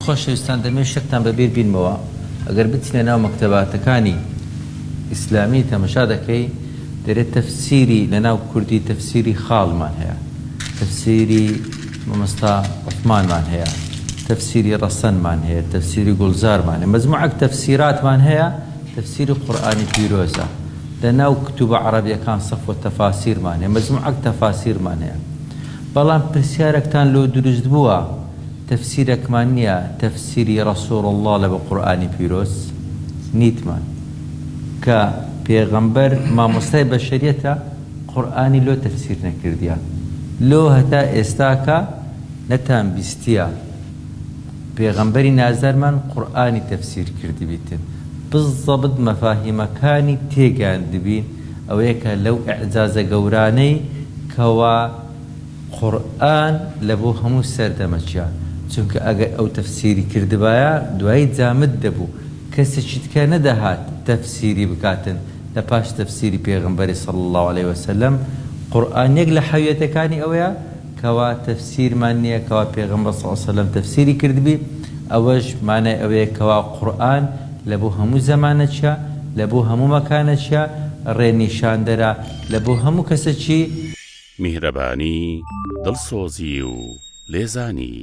خۆشەویستان دەمێ شەکتان بەبیر بینمەوە ئەگەر بچنە ناو مەکتەباتەکانی ئیسلامی تەمەشا دەکەی دەرێت تەفسیری لە ناو کوردی تەفسیری خاڵمان هەیە، تەفسیری مامۆستا عوثمانمان هەیە، تەفسیری ڕەسەنمان هەیە، تەفسیری گوڵزارمان هەیە، مەجموعەک تەفسیراتمان هەیە، تەفسیری قورئانی پیرۆزە. لە ناو کتوبە عەرەبیەکان سەفوە تەفاسیرمان هەیە، مەجموعەک تەفاسیرمان هەیە. بەڵام پرسیارێکتان لۆ دروست بووە تەفسیرێکمان نییە تەفسیری ڕەسوڵ الله لە بە قورئانی پیرۆز نیتمان کە پێغەمبەر مامۆستای بەشەریەتە قورئانی لۆ تەفسیر نەکردیە، لۆ هەتا ئێستاکە نەتان بیستیە پێغەمبەری نازارمان قورئانی تەفسیر کردی بیتن بزەبت مەفاهیمەکانی تێگەاندبین ئەوەیە کە لەو ئەعجازە گەورانەی کەوا قورئان لە بۆ هەموو سەردەمەچیە، چونکە ئەگەر ئەو تەفسیری کردبایە دوایی جامد دەبوو کەسێکی تکە نەدەهات تەفسیری بکاتن لە پاش تەفسیری پێغەمبەری صلی الله عليه وسلم. قورئان یەک لە حەویەتەکانی ئەوەیە کەوا تەفسیرمان نییە کەوا پێغەمبەر صلی الله عليه وسلم تەفسیری کردبی، ئەوەش مانای ئەوەیە کەوا قورئان لە بۆ هەموو زەمانەچیە، لە بۆ هەموو مەکانەچیە، ڕێنیشاندەرە لە بۆ هەموو کەسێکی میهرەبانی دڵسۆزی و لێزانی.